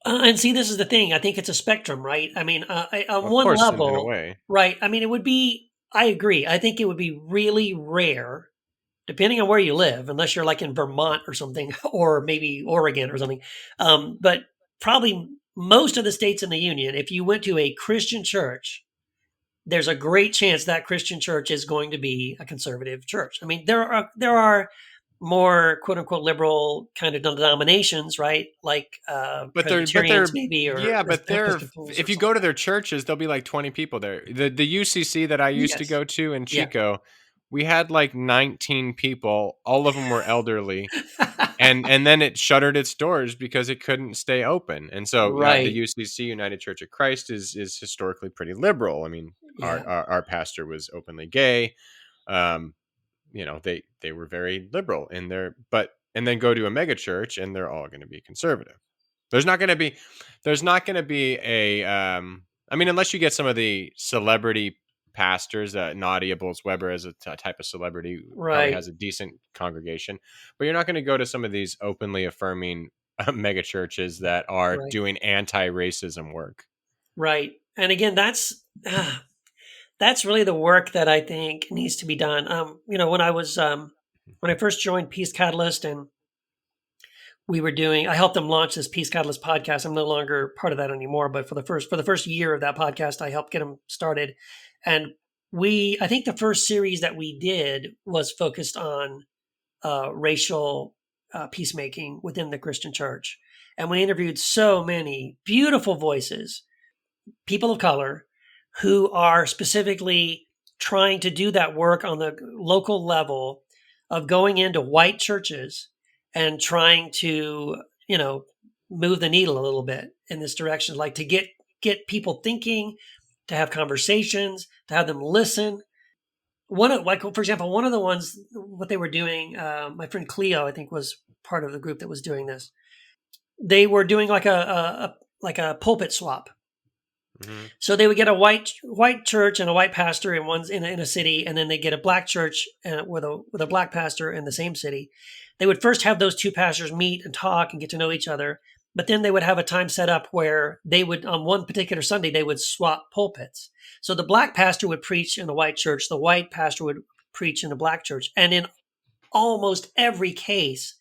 And see, this is the thing. I think it's a spectrum, right? I mean, on one level, in a way. Right? I mean, it would be. I agree. I think it would be really rare, depending on where you live, unless you're like in Vermont or something, or maybe Oregon or something. But probably most of the states in the union, if you went to a Christian church, there's a great chance that Christian church is going to be a conservative church. I mean, there are more quote unquote liberal kind of denominations, right? Like Presbyterians maybe, or but if you go to their churches, there'll be like 20 people there. The UCC that I used to go to in Chico, we had like 19 people. All of them were elderly, and then it shuttered its doors because it couldn't stay open. And so the UCC, United Church of Christ, is historically pretty liberal. I mean, our pastor was openly gay. They were very liberal in their, and then go to a mega church and they're all going to be conservative. There's not going to be a I mean, unless you get some of the celebrity pastors, Nadia Bolz-Weber as a type of celebrity probably Right. has a decent congregation, but you're not going to go to some of these openly affirming mega churches that are Right. doing anti-racism work. Right. And again, that's really the work that I think needs to be done. When I first joined Peace Catalyst and I helped them launch this Peace Catalyst podcast. I'm no longer part of that anymore, but for the first year of that podcast, I helped get them started. And I think the first series that we did was focused on racial peacemaking within the Christian church. And we interviewed so many beautiful voices, people of color, who are specifically trying to do that work on the local level of going into white churches and trying to, move the needle a little bit in this direction, like to get people thinking, to have conversations, to have them listen. For example, one of the ones, what they were doing, my friend Cleo, I think, was part of the group that was doing this. They were doing like a pulpit swap. Mm-hmm. So they would get a white church and a white pastor in a city, and then they get a black church with a black pastor in the same city. They would first have those two pastors meet and talk and get to know each other, but then they would have a time set up where they would, on one particular Sunday, they would swap pulpits. So the black pastor would preach in a white church, the white pastor would preach in a black church, and in almost every case,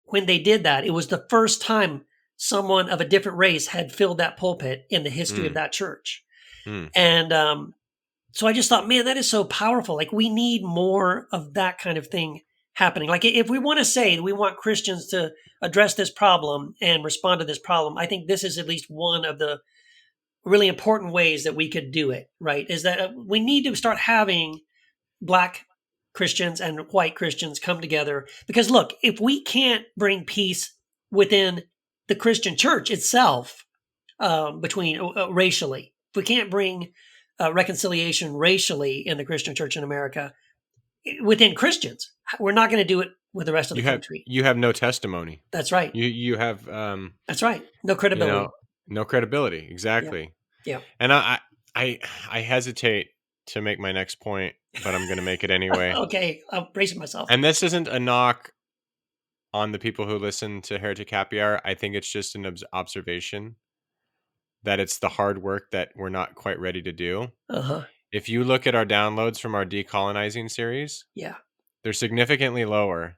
when they did that, it was the first time someone of a different race had filled that pulpit in the history of that church. And so I just thought, man, that is so powerful. Like, we need more of that kind of thing happening. Like, if we want to say we want Christians to address this problem and respond to this problem, I think this is at least one of the really important ways that we could do it, right? Is that we need to start having black Christians and white Christians come together. Because look, if we can't bring peace within the Christian church itself, between racially, if we can't bring reconciliation racially in the Christian church in America within Christians, we're not going to do it with the rest of the country. You have no testimony. That's right. You have that's right. No credibility. No credibility. Exactly. Yeah. And I hesitate to make my next point, but I'm going to make it anyway. Okay, I'm bracing myself. And this isn't a knock on the people who listen to Heretic Happy Hour. I think it's just an observation that it's the hard work that we're not quite ready to do. Uh-huh. If you look at our downloads from our decolonizing series, yeah, they're significantly lower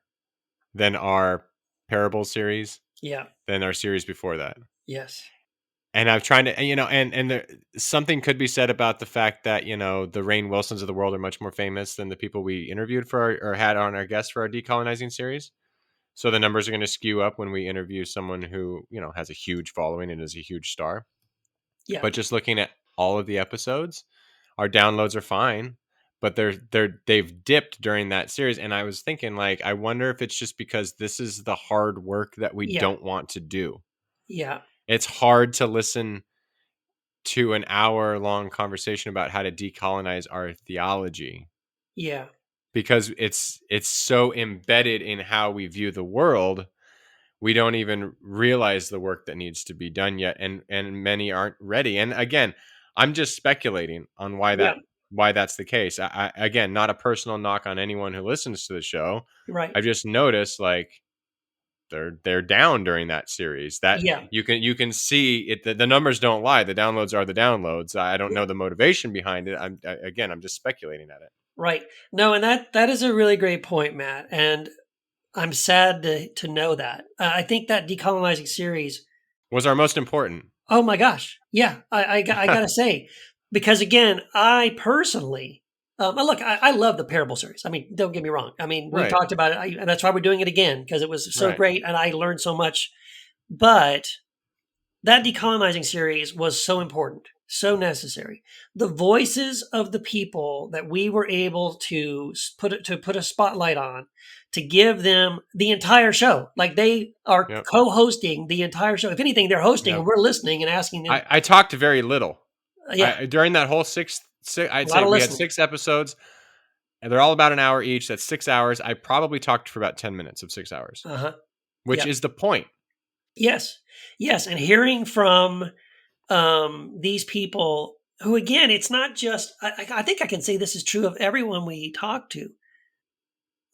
than our parable series, than our series before that. Yes. And I'm trying to, and there, something could be said about the fact that, the Rainn Wilsons of the world are much more famous than the people we interviewed or had on our guests for our decolonizing series. So the numbers are going to skew up when we interview someone who, has a huge following and is a huge star. Yeah. But just looking at all of the episodes, our downloads are fine, but they've dipped during that series. And I was thinking, like, I wonder if it's just because this is the hard work that we don't want to do. Yeah. It's hard to listen to an hour-long conversation about how to decolonize our theology. Yeah. Because it's so embedded in how we view the world, we don't even realize the work that needs to be done yet, and many aren't ready. And again, I'm just speculating on why that's the case. I again, not a personal knock on anyone who listens to the show. Right. I've just noticed, like, they're down during that series. That you can see it. The numbers don't lie. The downloads are the downloads. I don't know the motivation behind it. I'm just speculating at it. Right. No, and that is a really great point, Matt. And I'm sad to know that. I think that decolonizing series was our most important. Oh my gosh. Yeah. I got to say, because again, I personally, look, I love the parable series. I mean, don't get me wrong. I mean, we talked about it, and that's why we're doing it again, because it was so great and I learned so much. But that decolonizing series was so important, so necessary. The voices of the people that we were able to put a spotlight on, to give them the entire show. Like, they are co-hosting the entire show. If anything, they're hosting and we're listening and asking them. I talked very little. During that whole I'd say we had 6 episodes, and they're all about an hour each. That's 6 hours. I probably talked for about 10 minutes of 6 hours, which is the point. Yes. Yes. And hearing from these people who, again, it's not just, I think I can say this is true of everyone we talk to.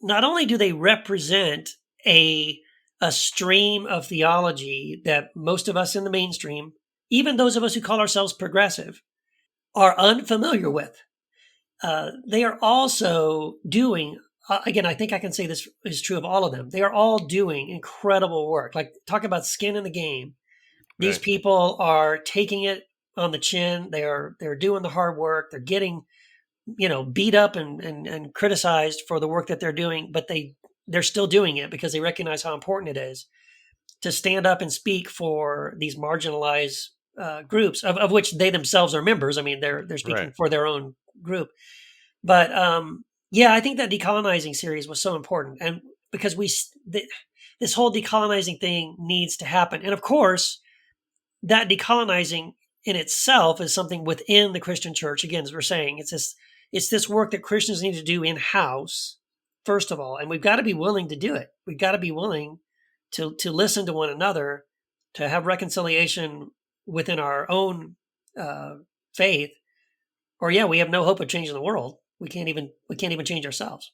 Not only do they represent a, a stream of theology that most of us in the mainstream, even those of us who call ourselves progressive, are unfamiliar with. They are also doing, again, I think I can say this is true of all of them. They are all doing incredible work. Like, talk about skin in the game. These Right. people are taking it on the chin. They're doing the hard work. They're getting, beat up and criticized for the work that they're doing, but they're still doing it because they recognize how important it is to stand up and speak for these marginalized groups, of which they themselves are members. I mean, they're speaking Right. for their own group. But yeah, I think that decolonizing series was so important, and because this whole decolonizing thing needs to happen, and of course, that decolonizing in itself is something within the Christian church. Again, as we're saying, it's this work that Christians need to do in house first of all, and we've got to be willing to do it. We've got to be willing to listen to one another, to have reconciliation within our own faith, or yeah, we have no hope of changing the world. We can't even change ourselves.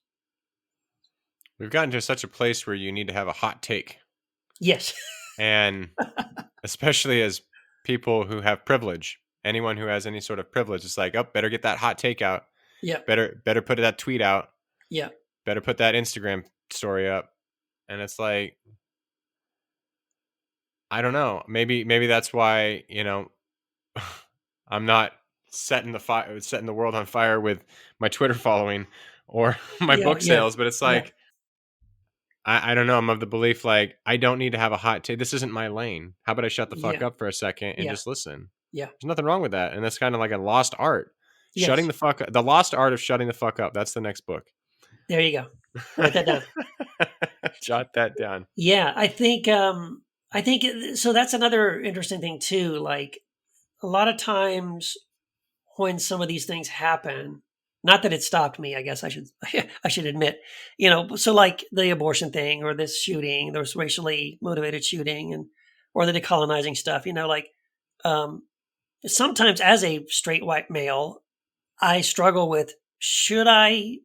We've gotten to such a place where you need to have a hot take. Yes. And especially as people who have privilege, anyone who has any sort of privilege, it's like, oh, better get that hot take out. Yeah. Better put that tweet out. Yeah. Better put that Instagram story up. And it's like, I don't know. Maybe that's why, I'm not setting the world on fire with my Twitter following or my Yeah. book Yeah. sales, but it's Yeah. like, I don't know. I'm of the belief like I don't need to have a hot take. This isn't my lane. How about I shut the fuck Yeah. up for a second and Yeah. just listen? Yeah. There's nothing wrong with that, and that's kind of like a lost art. Yes. The lost art of shutting the fuck up. That's the next book. There you go. Write that down. Jot that down. Yeah, I think so. That's another interesting thing too. Like, a lot of times when some of these things happen, not that it stopped me, I guess I should I should admit, so like the abortion thing or this shooting, this racially motivated shooting, and or the decolonizing stuff, like um sometimes as a straight white male, I struggle with, should I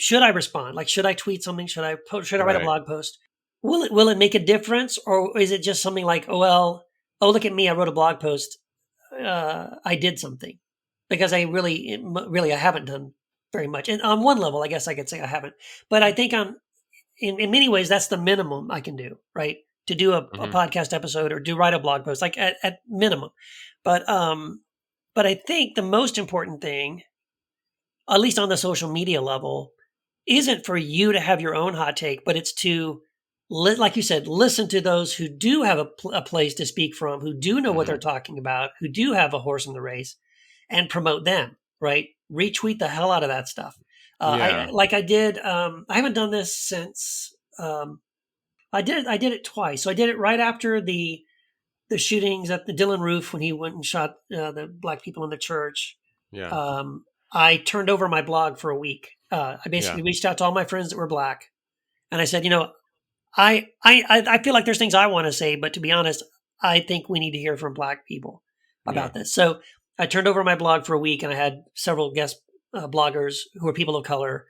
respond? Like, should I tweet something? Should I write a Right. blog post? Will it make a difference, or is it just something like, oh well, oh look at me, I wrote a blog post, I did something, because I haven't done very much. And on one level, I guess I could say I haven't, but I think in many ways that's the minimum I can do, right? To do a Hmm. podcast episode or do write a blog post, like at minimum. But I think the most important thing, at least on the social media level, isn't for you to have your own hot take, but it's to, like you said, listen to those who do have a place to speak from, who do know what Hmm. they're talking about, who do have a horse in the race, and promote them. Right? Retweet the hell out of that stuff. Yeah. I did. I haven't done this since. I did it twice. So I did it right after the shootings at the Dylan Roof, when he went and shot the black people in the church. Yeah. I turned over my blog for a week. I Yeah. basically reached out to all my friends that were black, and I said, I feel like there's things I want to say, but to be honest, I think we need to hear from black people Yeah. about this. So I turned over my blog for a week, and I had several guest bloggers who are people of color,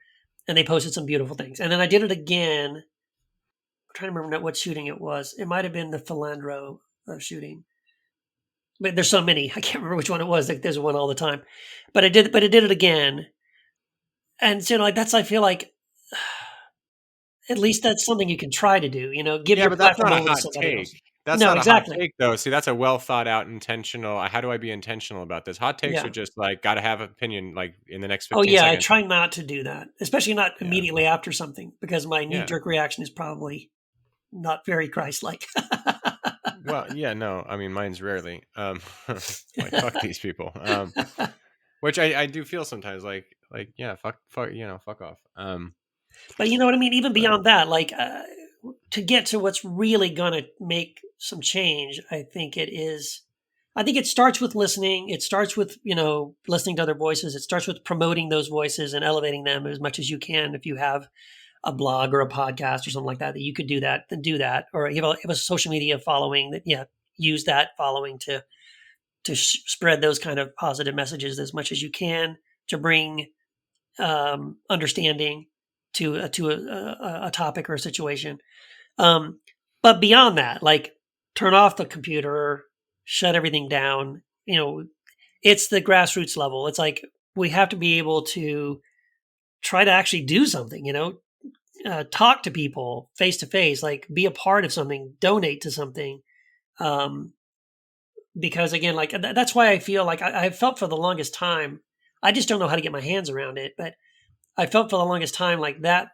and they posted some beautiful things. And then I did it again. I'm trying to remember what shooting it was. It might have been the Philandro shooting. But there's so many. I can't remember which one it was. Like, there's one all the time. But I did it again. And so, like, I feel like at least that's something you can try to do, give Yeah, your but that's platform not a over to hot somebody take. else. That's No, not a hot exactly. take, though. See, that's a well thought out, intentional. How do I be intentional about this? Hot takes are Yeah. just like got to have opinion, like in the next Oh 15 yeah, I seconds. try not to do that, especially not Yeah, immediately after something, because my knee yeah. jerk reaction is probably not very Christ-like. Well, yeah, no. I mean, mine's rarely. Like fuck these people. Which I do feel sometimes. Yeah, fuck, fuck off. But you know what I mean? Even But beyond that, like, to get to what's really going to make some change, I think it starts with listening. It starts with, listening to other voices. It starts with promoting those voices and elevating them as much as you can if you have a blog or a podcast or something like that, that you could do that, then do that. Or you have a social media following that, use that following to spread those kind of positive messages as much as you can to bring understanding to a topic or a situation. But beyond that, like turn off the computer, shut everything down. It's the grassroots level. It's like we have to be able to try to actually do something. Talk to people face to face, like be a part of something, donate to something. Because again, like that's why I feel like I felt for the longest time. I just don't know how to get my hands around it, but I felt for the longest time like that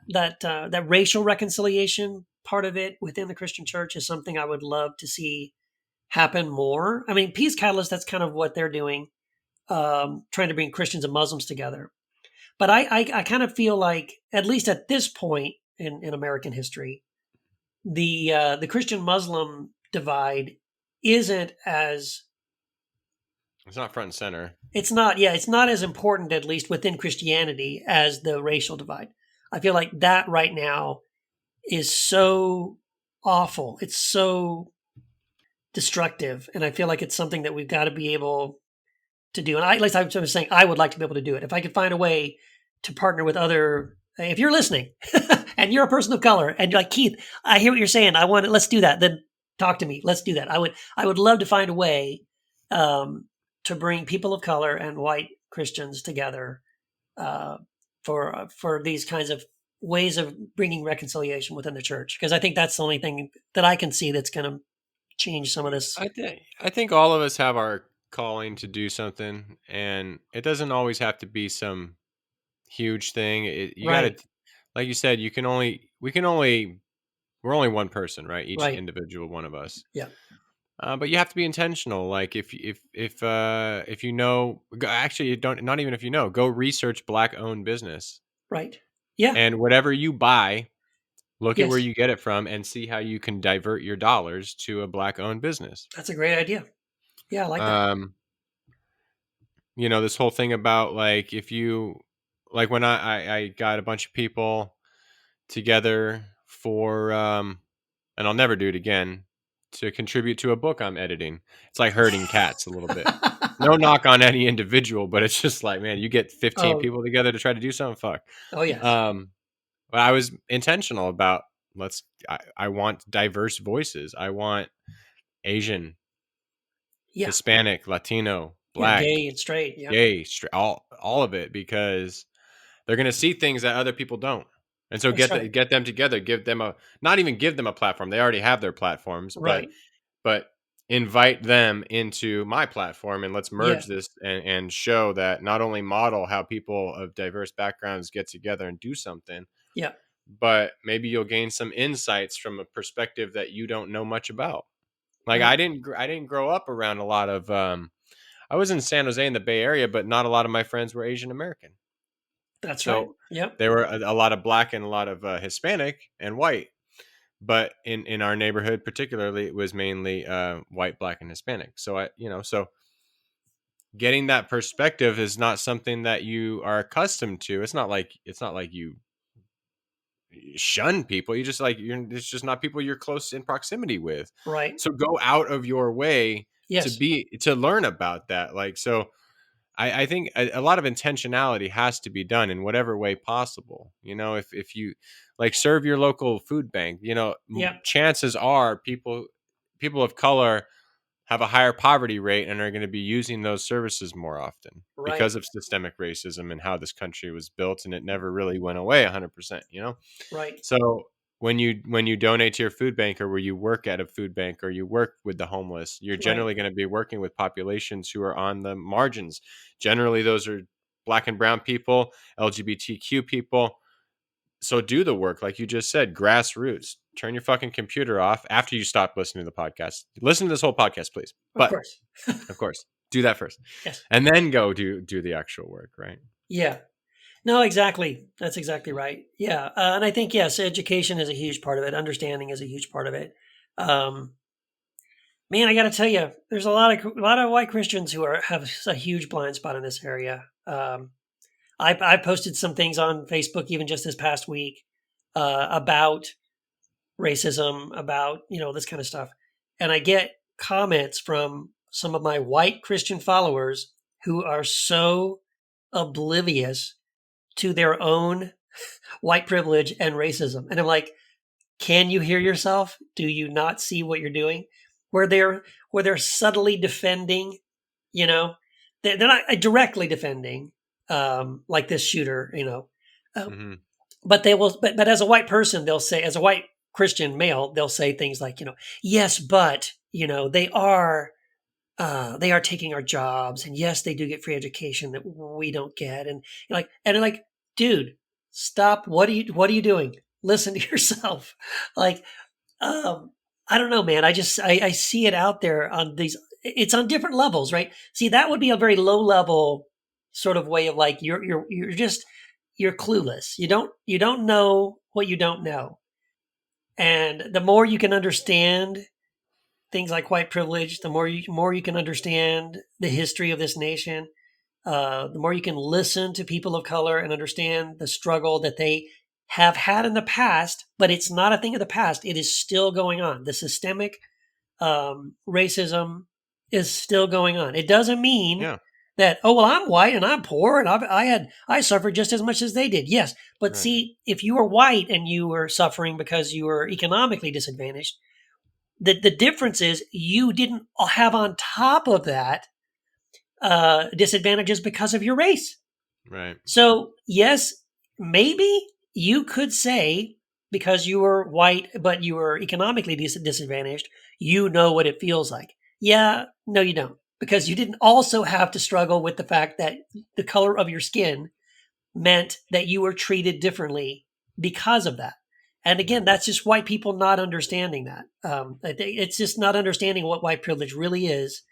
racial reconciliation part of it within the Christian church is something I would love to see happen more. I mean, Peace Catalyst, that's kind of what they're doing, trying to bring Christians and Muslims together. But I kind of feel like, at least at this point in American history, the Christian Muslim divide isn't as It's not front and center. it's not as important, at least within Christianity, as the racial divide. I feel like that right now is so awful. It's so destructive, and I feel like it's something that we've got to be able to do. And at least I was saying I would like to be able to do it if I could find a way to partner with other. If you're listening and you're a person of color and you're like, Keith, I hear what you're saying. Let's do that. Then talk to me. Let's do that. I would love to find a way to bring people of color and white Christians together for these kinds of ways of bringing reconciliation within the church. Because I think that's the only thing that I can see that's going to change some of this. I think all of us have our calling to do something, and it doesn't always have to be some huge thing. You got to, Right. like you said, we're only one person, right? Each Right. individual one of us. Yeah. But you have to be intentional. Like if you know, actually, you don't. Not even if you know, go research Black-owned business, Right. Yeah. and whatever you buy, look at where Yes. you get it from, and see how you can divert your dollars to a Black-owned business. That's a great idea. Yeah, I like that. This whole thing about like if you like when I got a bunch of people together for and I'll never do it again, to contribute to a book I'm editing. It's like herding cats a little bit. No knock on any individual, but it's just like, man, you get 15 Oh, people together to try to do something, fuck. oh yes. Um, but I was intentional about I want diverse voices. I want Asian, Yeah. Hispanic, Latino, Yeah. Black, Gay and straight. Yeah. gay, all of it, because they're going to see things that other people don't. And so That's right. get them together, give them not even give them a platform. They already have their platforms, Right. but invite them into my platform, and let's Yeah. merge this and show that, not only model how people of diverse backgrounds get together and do something, Yeah. but maybe you'll gain some insights from a perspective that you don't know much about. Like Right. I didn't grow up around a lot of I was in San Jose in the Bay Area, but not a lot of my friends were Asian American. That's right. So Yep. there were a lot of Black and a lot of Hispanic and white. But in our neighborhood, particularly, it was mainly white, Black, and Hispanic. So getting that perspective is not something that you are accustomed to. It's not like you shun people. You just like it's just not people you're close in proximity with. Right. So go out of your way Yes. to learn about that. Like so, I think a lot of intentionality has to be done in whatever way possible. If you like serve your local food bank, Yep. chances are people of color have a higher poverty rate and are going to be using those services more often Right. because of systemic racism and how this country was built, and it never really went away 100%. Right. So when you donate to your food bank, or where you work at a food bank, or you work with the homeless, you're Right. generally going to be working with populations who are on the margins. Generally, those are Black and brown people, LGBTQ people. So do the work, like you just said, grassroots. Turn your fucking computer off after you stop listening to the podcast. Listen to this whole podcast, please. Of But course. of course, do that first, Yes. and then go do the actual work, right? Yeah. No, exactly. That's exactly right. Yeah. And I think, yes, education is a huge part of it. Understanding is a huge part of it. Um, Man, I got to tell you, there's a lot of white Christians who have a huge blind spot in this area. I posted some things on Facebook even just this past week about racism, about, this kind of stuff. And I get comments from some of my white Christian followers who are so oblivious to their own white privilege and racism. And I'm like, can you hear yourself? Do you not see what you're doing? Where they're subtly defending, they're not directly defending, like this shooter, Mm-hmm. but they will. But as a white person, they'll say, as a white Christian male, they'll say things like, yes, but they are taking our jobs, and yes, they do get free education that we don't get, and they're like, dude, stop! What are you doing? Listen to yourself. Like, I don't know, man. I see it out there on these. It's on different levels, right? See, that would be a very low level sort of way of like you're clueless. You don't know what you don't know, and the more you can understand things like white privilege, the more you can understand the history of this nation, the more you can listen to people of color and understand the struggle that they have had in the past. But it's not a thing of the past; it is still going on. The systemic racism is still going on. It doesn't mean Yeah. that, oh well, I'm white and I'm poor and I suffered just as much as they did. Yes, but Right. see, if you were white and you were suffering because you were economically disadvantaged, the difference is you didn't have on top of that disadvantages because of your race. Right. So yes, maybe you could say, because you were white but you were economically disadvantaged, you know what it feels like. Yeah, no, you don't, because you didn't also have to struggle with the fact that the color of your skin meant that you were treated differently because of that. And again, that's just white people not understanding that. It's just not understanding what white privilege really is,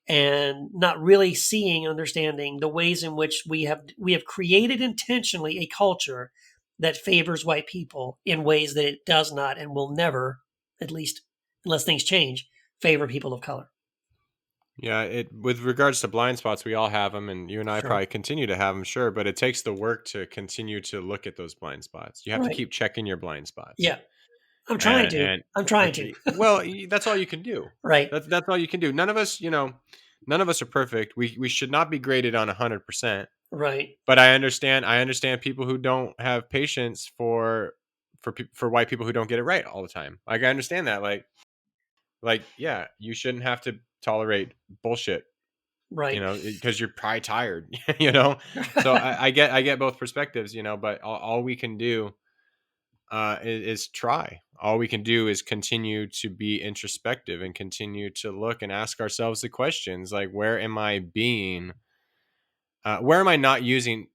and not really seeing and understanding the ways in which we have created intentionally a culture that favors white people in ways that it does not and will never, at least unless things change, favor people of color. Yeah, it with regards to blind spots, we all have them, and you and I Sure. probably continue to have them, sure. But it takes the work to continue to look at those blind spots. You have to Right. keep checking your blind spots, Yeah. I'm trying and to. I'm trying to. well, that's all you can do. Right. That's all you can do. None of us, none of us are perfect. We should not be graded on 100%. Right. But I understand people who don't have patience for white people who don't get it right all the time. Like I understand that. Like yeah, you shouldn't have to tolerate bullshit, Right. because you're probably tired, you know. So I get both perspectives, but all we can do is try. All we can do is continue to be introspective and continue to look and ask ourselves the questions like, where am I not using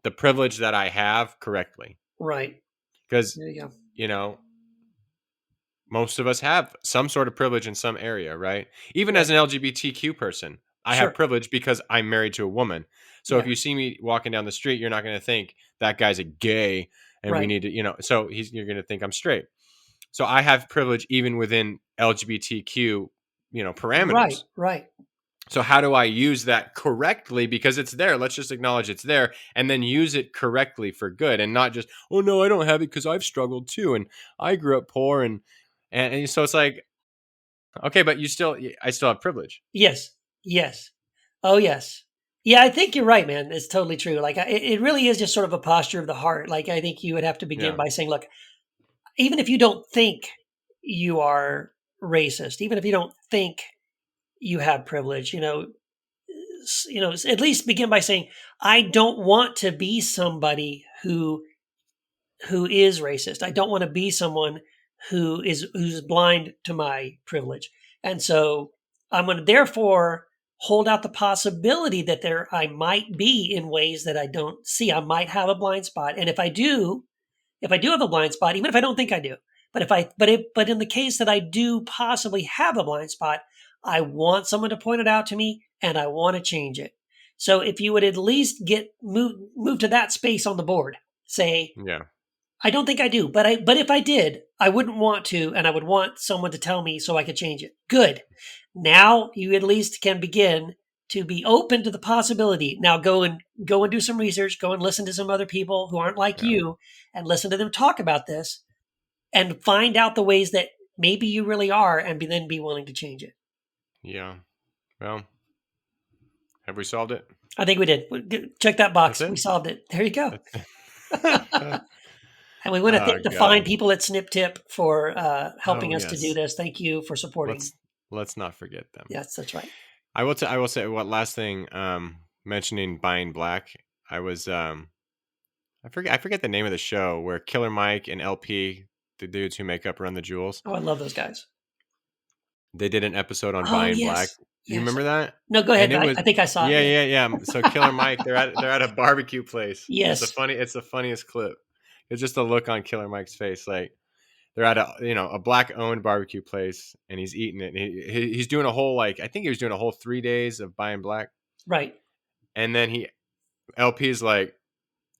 the privilege that I have correctly? Right. Because There you go. you know most of us have some sort of privilege in some area, right? Even as Right. an LGBTQ person, I have Sure. privilege because I'm married to a woman. So if Yeah. you see me walking down the street, you're not going to think that guy's a gay and we Right. need to, so you're going to think I'm straight. So I have privilege even within LGBTQ, Right. parameters. Right. So how do I use that correctly? Because it's there. Let's just acknowledge it's there and then use it correctly for good and not just, oh no, I don't have it because I've struggled too. And I grew up poor and so it's like, okay, but I still have privilege. Yes. Yes. Oh, yes. Yeah, I think you're right, man. It's totally true. Like, it really is just sort of a posture of the heart. Like, I think you would have to begin Yeah. by saying, look, even if you don't think you are racist, even if you don't think you have privilege, at least begin by saying, I don't want to be somebody who is racist. I don't want to be someone who's blind to my privilege. And so I'm going to therefore hold out the possibility that I might be in ways that I don't see. I might have a blind spot. And if I do have a blind spot, even if I don't think I do, but in the case that I do possibly have a blind spot, I want someone to point it out to me and I want to change it. So if you would at least move to that space on the board, say, Yeah. I don't think I do, but if I did, I wouldn't want to, and I would want someone to tell me so I could change it. Good. Now you at least can begin to be open to the possibility. Now go and go and do some research, go and listen to some other people who aren't like Yeah. you and listen to them talk about this and find out the ways that maybe you really are and then be willing to change it. Yeah. Well, have we solved it? I think we did. Check that box. That's it? We solved it. There you go. That's And we want to thank the God. fine people at Snip-Tip for helping us to yes. do this. Thank you for supporting. Let's not forget them. Yes, that's right. I will say what last thing, mentioning buying black. I was I forget the name of the show where Killer Mike and LP, the dudes who make up Run the Jewels, Oh, I love those guys. they did an episode on Oh, buying yes. black. You Yes. remember that? No, go ahead. And it was I think I saw it. yeah. So Killer Mike, they're at a barbecue place. Yes. It's the funniest clip. It's just the look on Killer Mike's face, like they're at a black owned barbecue place, and he's eating it. And he's doing a whole, like, I think he was doing a whole 3 days of buying black. Right. And then LP's like,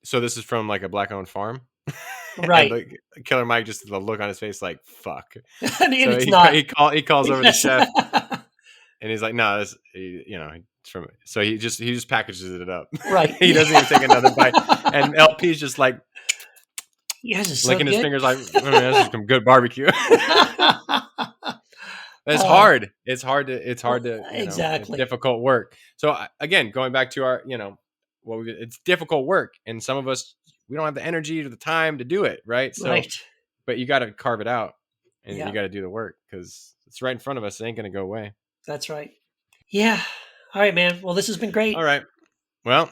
so this is from like a black owned farm. Right. And Killer Mike, just the look on his face, like, fuck. And So it's not. He calls over the Yes. chef, and he's like, no, this, it's from. So he just packages it up. Right. He doesn't even take another bite. And LP's just like Yes, it's so licking his good. fingers, like, oh, man, this is some good barbecue. It's hard. It's hard to exactly. it's difficult work. So again, going back to our, it's difficult work, and some of us, we don't have the energy or the time to do it, right? So, Right. but you got to carve it out, and Yeah. you got to do the work because it's right in front of us. It ain't going to go away. That's right. Yeah. All right, man. Well, this has been great. All right. Well,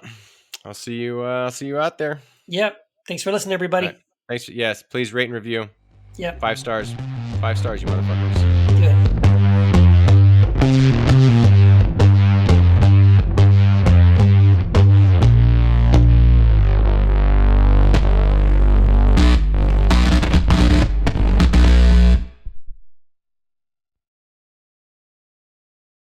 I'll see you out there. Yep. Thanks for listening, everybody. All right. Thanks. Yes. Please rate and review. Yep. 5 stars. 5 stars, you motherfuckers.